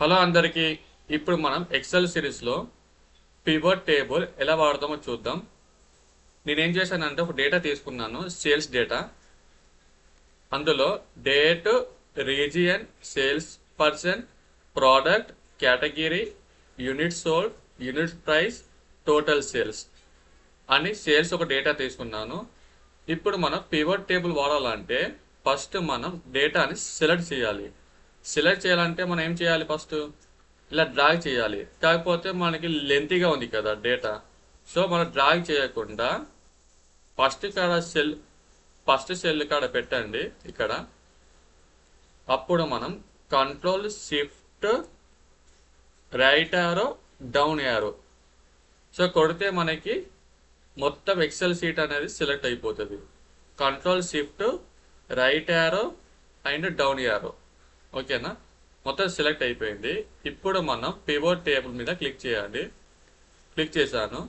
Hello అందరికీ. ఇప్పుడు మనం ఎక్సెల్ సిరీస్లో పివట్ టేబుల్ ఎలా వాడతామో చూద్దాం. నేనేం చేశానంటే ఒక డేటా తీసుకున్నాను, సేల్స్ డేటా. అందులో date, region, sales person, product, category, unit sold, unit price, total sales అని సేల్స్ ఒక డేటా తీసుకున్నాను. ఇప్పుడు మనం పివట్ టేబుల్ వాడాలంటే ఫస్ట్ మనం డేటాని సెలెక్ట్ చేయాలి. సెలెక్ట్ చేయాలంటే మనం ఏం చేయాలి? ఫస్ట్ ఇలా డ్రాగ్ చేయాలి. కాకపోతే మనకి లెంతీగా ఉంది కదా డేటా. సో మనం డ్రాగ్ చేయకుండా ఫస్ట్ సెల్ కాడ పెట్టండి ఇక్కడ. అప్పుడు మనం control shift right arrow down arrow so కొడితే మనకి మొత్తం ఎక్సెల్ షీట్ అనేది సెలెక్ట్ అయిపోతుంది. Control shift right arrow and down arrow. ఓకేనా? మొత్తం సెలెక్ట్ అయిపోయింది. ఇప్పుడు మనం పివట్ టేబుల్ మీద క్లిక్ చేయాలి. క్లిక్ చేశాను.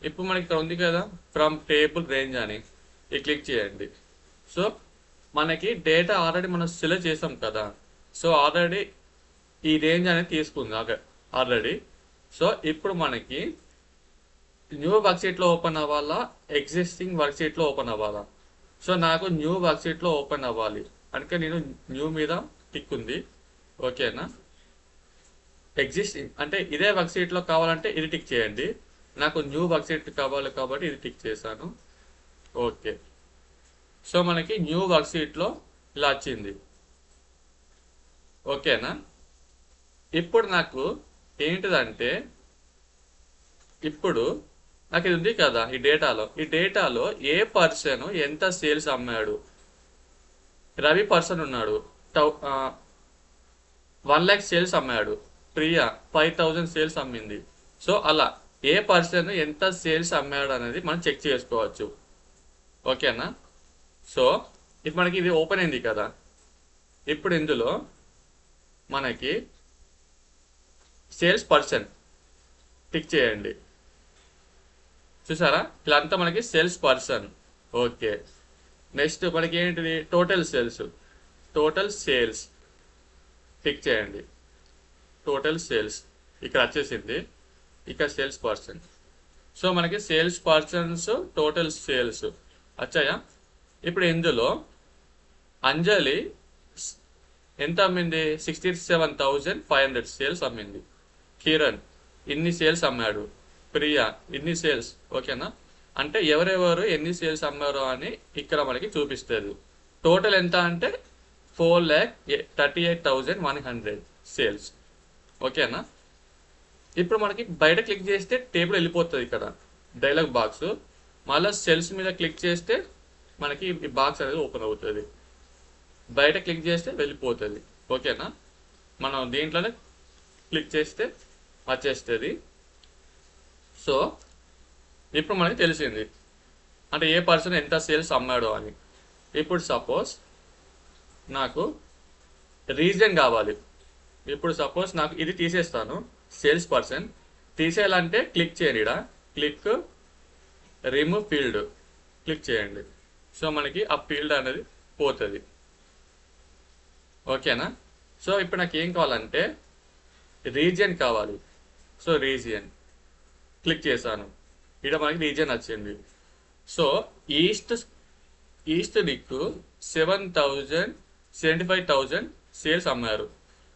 ఇప్పుడు మనకి ఇక్కడ ఉంది కదా ఫ్రమ్ టేబుల్ రేంజ్ అని, ఇది క్లిక్ చేయండి. సో మనకి డేటా ఆల్రెడీ మనం సెలెక్ట్ చేసాం కదా. సో ఆల్రెడీ ఈ రేంజ్ అనేది తీసుకుంది ఆల్రెడీ. సో ఇప్పుడు మనకి న్యూ వర్క్షీట్లో ఓపెన్ అవ్వాలా, ఎగ్జిస్టింగ్ వర్క్షీట్లో ఓపెన్ అవ్వాలా? సో నాకు న్యూ వర్క్షీట్లో ఓపెన్ అవ్వాలి, అందుకే నేను న్యూ మీద టిక్ ఉంది. ఓకేనా? ఎగ్జిస్టింగ్ అంటే ఇదే వర్క్షీట్లో కావాలంటే ఇది టిక్ చేయండి. నాకు న్యూ వర్క్షీట్ కావాలి కాబట్టి ఇది టిక్ చేశాను. ఓకే. సో మనకి న్యూ వర్క్షీట్లో ఇలా వచ్చింది. ఓకేనా? ఇప్పుడు నాకు ఏంటిదంటే ఇప్పుడు నాకు ఇది ఉంది కదా ఈ డేటాలో ఏ పర్సన్ ఎంత సేల్స్ అమ్మాడు. రవి పర్సన్ ఉన్నాడు, 1 lakh సేల్స్ అమ్మాడు. ప్రియా 5,000 సేల్స్ అమ్మింది. సో అలా ఏ పర్సన్ ఎంత సేల్స్ అమ్మాడు అనేది మనం చెక్ చేసుకోవచ్చు. ఓకేనా? సో ఇప్పుడు మనకి ఇది ఓపెన్ అయింది కదా. ఇప్పుడు ఇందులో మనకి సేల్స్ పర్సన్ టిక్ చేయండి. చూసారా? ఇలా అంతా మనకి సేల్స్ పర్సన్. ఓకే. నెక్స్ట్ మనకి ఏంటిది? టోటల్ సేల్స్ టిక్ చేయండి. టోటల్ సేల్స్ ఇక్కడ వచ్చేసింది. ఇక్కడ సేల్స్ పర్సన్. సో మనకి సేల్స్ పర్సన్స్ టోటల్ సేల్స్ వచ్చాయా? ఇప్పుడు ఇందులో అంజలి ఎంత అమ్మింది? 67,500 సేల్స్ అమ్మింది. కిరణ్ ఇన్ని సేల్స్ అమ్మాడు. ప్రియా ఇన్ని సేల్స్. ఓకేనా? అంటే ఎవరెవరు ఎన్ని సేల్స్ అమ్మారో అని ఇక్కడ మనకి చూపిస్తుంది. టోటల్ ఎంత అంటే 4,38,100 సేల్స్. ఓకేనా? ఇప్పుడు మనకి బయట క్లిక్ చేస్తే టేబుల్ వెళ్ళిపోతుంది. ఇక్కడ డైలాగ్ బాక్స్. మళ్ళీ సెల్స్ మీద క్లిక్ చేస్తే మనకి ఈ బాక్స్ అనేది ఓపెన్ అవుతుంది. బయట క్లిక్ చేస్తే వెళ్ళిపోతుంది. ఓకేనా? మనం దీంట్లోనే క్లిక్ చేస్తే వచ్చేస్తుంది. సో ఇప్పుడు మనకి తెలిసింది అంటే ఏ పర్సన్ ఎంత సేల్స్ అమ్మాడో అని. ఇప్పుడు సపోజ్ నాకు రీజన్ కావాలి. ఇప్పుడు సపోజ్ నాకు ఇది తీసేస్తాను. సేల్స్ పర్సన్ తీసేయాలంటే క్లిక్ చేయండి. ఇక్కడ క్లిక్ రిమూవ్ ఫీల్డ్ క్లిక్ చేయండి. సో మనకి ఆ ఫీల్డ్ అనేది పోతుంది. ఓకేనా? సో ఇప్పుడు నాకు ఏం కావాలంటే రీజియన్ కావాలి. సో రీజియన్ క్లిక్ చేశాను. ఇక్కడ మనకి రీజియన్ వచ్చింది. సో ఈస్ట్ దిక్కు 75,000 సేల్స్ అమ్మారు.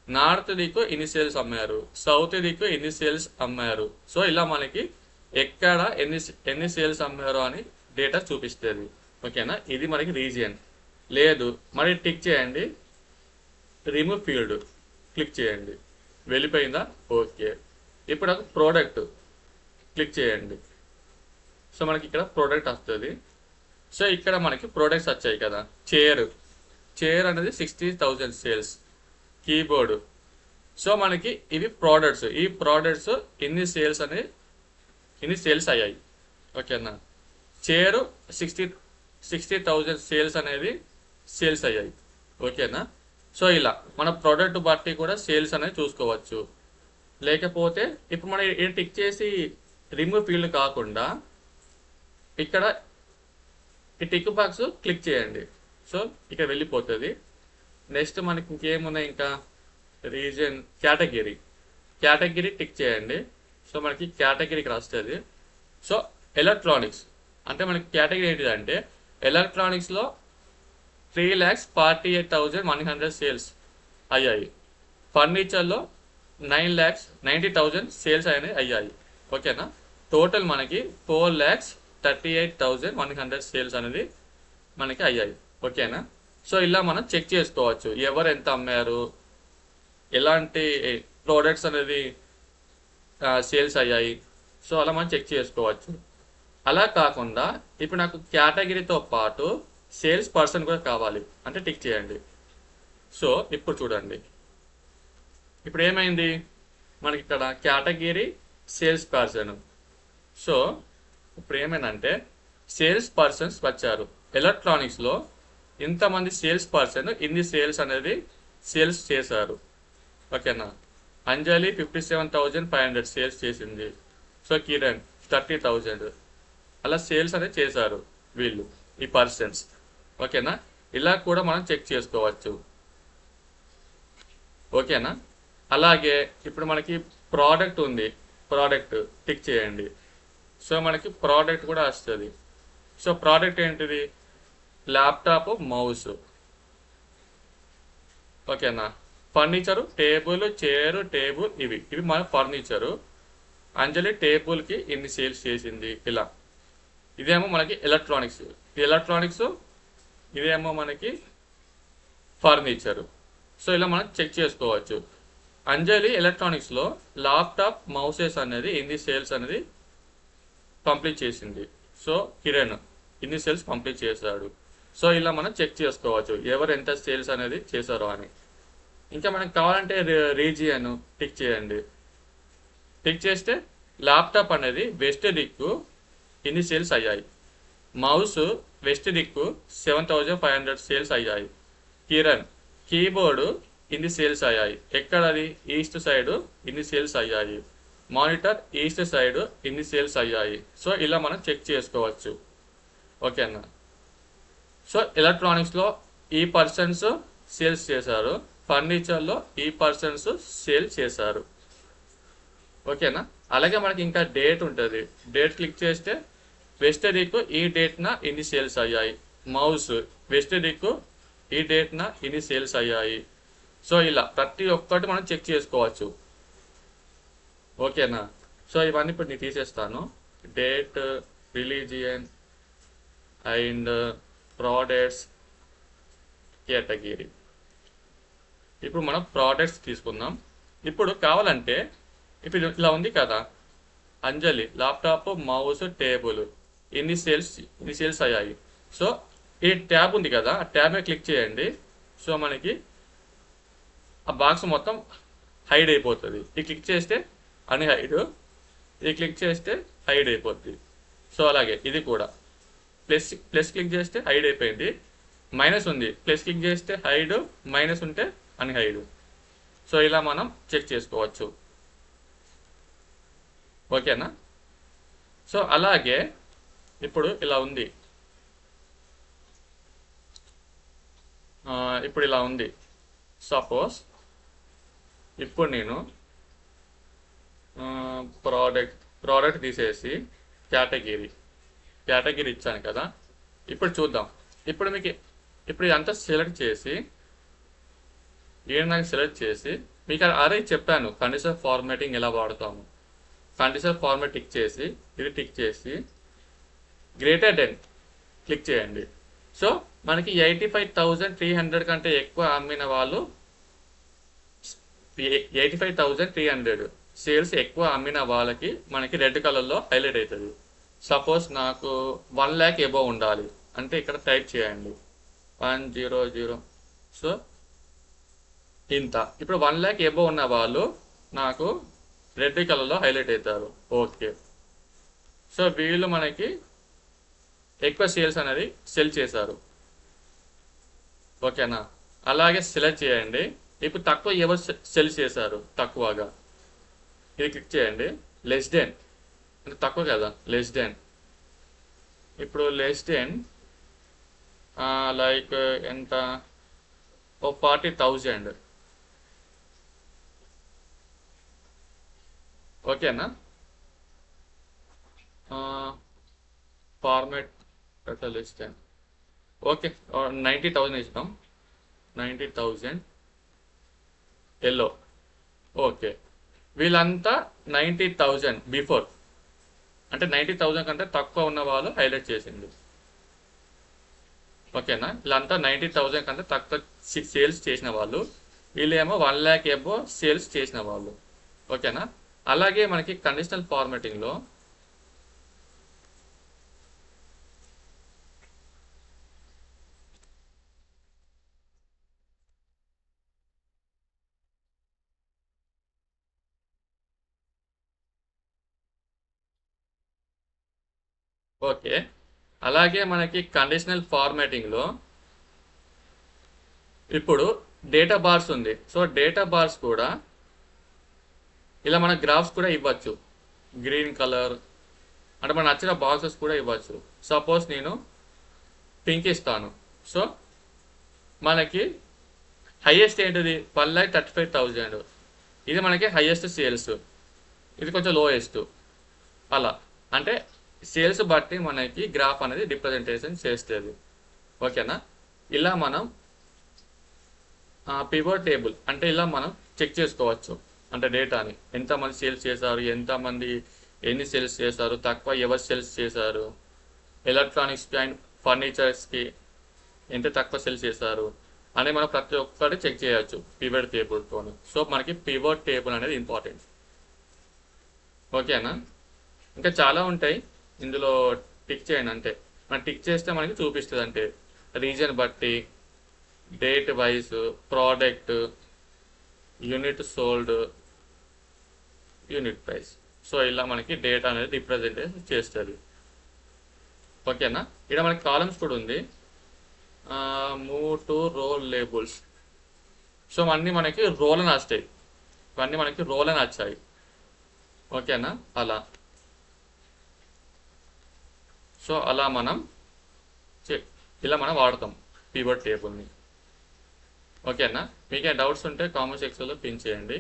నార్త్ దిక్కు ఇన్ని సేల్స్ అమ్మారు. సౌత్ దిక్కు ఎన్ని సేల్స్ అమ్మారు. సో ఇలా మనకి ఎక్కడ ఎన్ని సేల్స్ అమ్మారో అని డేటా చూపిస్తుంది. ఓకేనా? ఇది మనకి రీజియన్. లేదు మరి టిక్ చేయండి. రిమూవ్ ఫీల్డ్ క్లిక్ చేయండి. వెళ్ళిపోయిందా? ఓకే. ఇప్పుడు నాకు ప్రోడక్ట్ క్లిక్ చేయండి. సో మనకి ఇక్కడ ప్రోడక్ట్ వస్తుంది. సో ఇక్కడ మనకి ప్రోడక్ట్స్ వచ్చాయి కదా. చైర్ అనేది 60,000 సేల్స్. కీబోర్డు. సో మనకి ఇవి ప్రోడక్ట్స్. ఈ ప్రోడక్ట్స్ ఎన్ని సేల్స్ అయ్యాయి. ఓకేనా? చైర్ 60,000 సేల్స్ అనేది సేల్స్ అయ్యాయి. ఓకేనా? సో ఇలా మన ప్రోడక్ట్ బట్టి కూడా సేల్స్ అనేది చూసుకోవచ్చు. లేకపోతే ఇప్పుడు మనం టిక్ చేసి రిమూవ్ ఫీల్డ్ కాకుండా ఇక్కడ ఈ టిక్ బాక్స్ క్లిక్ చేయండి. సో ఇక్కడ వెళ్ళిపోతుంది. నెక్స్ట్ మనకి ఇంకేమున్నాయి? ఇంకా రీజన్ కేటగిరీ టిక్ చేయండి. సో మనకి కేటగిరీకి వస్తుంది. సో ఎలక్ట్రానిక్స్ అంటే మనకి కేటగిరీ ఏంటిదంటే ఎలక్ట్రానిక్స్లో 3,48,100 సేల్స్ అయ్యాయి. ఫర్నిచర్లో 9,90,000 సేల్స్ అనేది అయ్యాయి. ఓకేనా. టోటల్ మనకి 4,38,100 సేల్స్ అనేది మనకి అయ్యాయి. ఓకేనా. సో ఇలా మనం చెక్ చేసుకోవచ్చు ఎవరు ఎంత అమ్మారు, ఎలాంటి ప్రోడక్ట్స్ అనేది సేల్స్ అయ్యాయి. సో అలా మనం చెక్ చేసుకోవచ్చు. అలా కాకుండా ఇప్పుడు నాకు కేటగిరీతో పాటు సేల్స్ పర్సన్ కూడా కావాలి అంటే టిక్ చేయండి. సో ఇప్పుడు చూడండి, ఇప్పుడు ఏమైంది మనకి ఇక్కడ కేటగిరీ సేల్స్ పర్సన్. సో ఇప్పుడు ఏమైందంటే సేల్స్ పర్సన్స్ వచ్చారు. ఎలక్ట్రానిక్స్లో ఇంతమంది సేల్స్ పర్సన్ ఇన్ని సేల్స్ అనేది సేల్స్ చేశారు. ఓకేనా. అంజలి 57,500 సేల్స్ చేసింది. సో కిరణ్ 30,000 అలా సేల్స్ అనేది చేశారు వీళ్ళు, ఈ పర్సన్స్. ఓకేనా. ఇలా కూడా మనం చెక్ చేసుకోవచ్చు. ఓకేనా. అలాగే ఇప్పుడు మనకి ప్రోడక్ట్ ఉంది, ప్రోడక్ట్ టిక్ చేయండి. సో మనకి ప్రోడక్ట్ కూడా వస్తుంది. సో ప్రోడక్ట్ ఏంటిది, ల్యాప్టాప్, మౌస్. ఓకేనా. ఫర్నిచరు టేబుల్, చైరు, టేబుల్, ఇవి మన ఫర్నిచరు. అంజలి టేబుల్కి ఇన్ని సేల్స్ చేసింది. ఇలా ఇదేమో మనకి ఎలక్ట్రానిక్స్ ఇదేమో మనకి ఫర్నిచరు. సో ఇలా మనం చెక్ చేసుకోవచ్చు. అంజలి ఎలక్ట్రానిక్స్లో ల్యాప్టాప్, మౌసెస్ అనేది ఇన్ని సేల్స్ అనేది కంప్లీట్ చేసింది. సో కిరణ్ ఇన్ని సేల్స్ కంప్లీట్ చేశాడు. సో ఇలా మనం చెక్ చేసుకోవచ్చు ఎవరు ఎంత సేల్స్ అనేది చేశారో అని. ఇంకా మనకు కావాలంటే రీజియన్ టిక్ చేయండి. టిక్ చేస్తే ల్యాప్టాప్ అనేది వెస్ట్ దిక్కు ఇన్ని సేల్స్ అయ్యాయి. మౌస్ వెస్ట్ దిక్కు 7,500 సేల్స్ అయ్యాయి. కిరణ్ కీబోర్డు ఇన్ని సేల్స్ అయ్యాయి. ఎక్కడది, ఈస్ట్ సైడ్ ఇన్ని సేల్స్ అయ్యాయి. మానిటర్ ఈస్ట్ సైడ్ ఇన్ని సేల్స్ అయ్యాయి. సో ఇలా మనం చెక్ చేసుకోవచ్చు. ఓకేనా. సో ఎలక్ట్రానిక్స్లో ఈ పర్సన్స్ సేల్స్ చేశారు, ఫర్నిచర్లో ఈ పర్సన్స్ సేల్ చేశారు. ఓకేనా. అలాగే మనకి ఇంకా డేట్ ఉంటుంది. డేట్ క్లిక్ చేస్తే వెస్ట్ దిక్కు ఈ డేట్న ఇన్ని సేల్స్ అయ్యాయి. మౌస్ వెస్ట్ దిక్కు ఈ డేట్న ఇన్ని సేల్స్ అయ్యాయి. సో ఇలా ప్రతి ఒక్కటి మనం చెక్ చేసుకోవచ్చు. ఓకేనా. సో ఇవన్నీ ఇప్పుడు నేను తీసేస్తాను. Date, religion and products, category. ఇప్పుడు మనం ప్రోడక్ట్స్ తీసుకుందాం. ఇప్పుడు కావాలంటే ఇప్పుడు ఇలా ఉంది కదా, అంజలి ల్యాప్టాప్, మౌస్, టేబుల్ ఇన్ని సేల్స్ అయ్యాయి. సో ఈ ట్యాబ్ ఉంది కదా, ఆ ట్యాబ్ మీద క్లిక్ చేయండి. సో మనకి ఆ బాక్స్ మొత్తం హైడ్ అయిపోతుంది. ఈ క్లిక్ చేస్తే అన్హైడ్, ఇది క్లిక్ చేస్తే హైడ్ అయిపోద్ది. సో అలాగే ఇది కూడా ప్లస్ క్లిక్ చేస్తే హైడ్ అయిపోయింది. మైనస్ ఉంది, ప్లస్ క్లిక్ చేస్తే హైడ్, మైనస్ ఉంటే అన్హైడ్. సో ఇలా మనం చెక్ చేసుకోవచ్చు. ఓకేనా. సో అలాగే ఇప్పుడు ఇలా ఉంది, ఇప్పుడు ఇలా ఉంది. సపోజ్ ఇప్పుడు నేను ప్రోడక్ట్ తీసేసి కేటగిరీ ఇచ్చాను కదా. ఇప్పుడు చూద్దాం. ఇప్పుడు ఇదంతా సెలెక్ట్ చేసి నాకు సెలెక్ట్ చేసి మీకు అరే చెప్పాను కండిషన్ ఫార్మాటింగ్ ఎలా వాడతాము. కండిషన్ ఫార్మాట్ టిక్ చేసి ఇది టిక్ చేసి గ్రేటర్ దెన్ క్లిక్ చేయండి. సో మనకి 85,300 కంటే ఎక్కువ అమ్మిన వాళ్ళు 85,300 సేల్స్ ఎక్కువ అమ్మిన వాళ్ళకి మనకి రెడ్ కలర్లో హైలైట్ అవుతుంది. సపోజ్ నాకు 1 lakh ఎబో ఉండాలి అంటే ఇక్కడ టైప్ చేయండి 100. సో ఇంత. ఇప్పుడు 1 lakh ఎబో ఉన్న వాళ్ళు నాకు రెడ్ కలర్లో హైలైట్ అవుతారు. ఓకే. సో వీళ్ళు మనకి ఎక్కువ సేల్స్ అనేది సెల్ చేశారు. ఓకేనా. అలాగే సెలెక్ట్ చేయండి. ఇప్పుడు తక్కువ ఎవరు సెల్ చేశారు, తక్కువగా ఇది క్లిక్ చేయండి. లెస్ దెన్ అంటే తక్కువ కదా, లెస్ దెన్. ఇప్పుడు లెస్ దెన్ లైక్ ఎంత, 40,000. ఓకేనా. Format total list okay. 90,000 ఇస్తాం. 90,000 ఎల్లో. ఓకే, వీళ్ళంతా 90,000 బిఫోర్, అంటే 90,000 కంటే తక్కువ ఉన్న వాళ్ళు హైలైట్ చేసింది. ఓకేనా, వీళ్ళంతా 90,000 కంటే తక్కువ సేల్స్ చేసిన వాళ్ళు, వీళ్ళేమో 1 lakh ఎబో సేల్స్ చేసిన వాళ్ళు. ఓకేనా. అలాగే మనకి కండిషనల్ ఫార్మాటింగ్లో ఓకే, అలాగే మనకి కండిషనల్ ఫార్మాటింగ్లో ఇప్పుడు డేటా బార్స్ ఉంది. సో డేటా బార్స్ కూడా ఇలా మన గ్రాఫ్స్ కూడా ఇవ్వచ్చు. గ్రీన్ కలర్ అంటే మన నచ్చిన బాక్సెస్ కూడా ఇవ్వచ్చు. సపోజ్ నేను పింక్ ఇస్తాను. సో మనకి హైయెస్ట్ ఏంటిది 1,35,000, ఇది మనకి హైయెస్ట్ సేల్స్, ఇది కొంచెం లోయెస్ట్. అలా అంటే సేల్స్ బట్టి మనకి గ్రాఫ్ అనేది రిప్రజెంటేషన్ చేస్తుంది. ఓకేనా. ఇలా మనం పివట్ టేబుల్ అంటే ఇలా మనం చెక్ చేసుకోవచ్చు. అంటే డేటాని ఎంతమంది సేల్స్ చేశారు, ఎంతమంది ఎన్ని సేల్స్ చేశారు, తక్కువ ఎవరు సేల్స్ చేశారు, ఎలక్ట్రానిక్స్ అండ్ ఫర్నిచర్స్కి ఎంత తక్కువ సేల్స్ చేశారు అని మనం ప్రతి ఒక్కటి చెక్ చేయొచ్చు పివట్ టేబుల్తో. సో మనకి పివట్ టేబుల్ అనేది ఇంపార్టెంట్. ఓకేనా. ఇంకా చాలా ఉంటాయి, ఇందులో టిక్ చేయండి. అంటే మనం టిక్ చేస్తే మనకి చూపిస్తుంది. అంటే రీజన్ బట్టి, date wise, product, unit sold, unit price. So ఇలా మనకి డేటా అనేది రిప్రజెంటేషన్ చేస్తుంది. ఓకేనా. ఇక్కడ మనకి కాలమ్స్ కూడా ఉంది. Move to row labels. So అన్నీ మనకి రోల్ అని వస్తాయి, ఇవన్నీ మనకి రోల్ అని వచ్చాయి. ఓకేనా. అలా సో అలా మనం ఇలా మనం వాడతాం పివట్ టేబుల్ని. ఓకేనా. మీకే డౌట్స్ ఉంటే కామెంట్ సెక్షన్లో పిన్ చేయండి.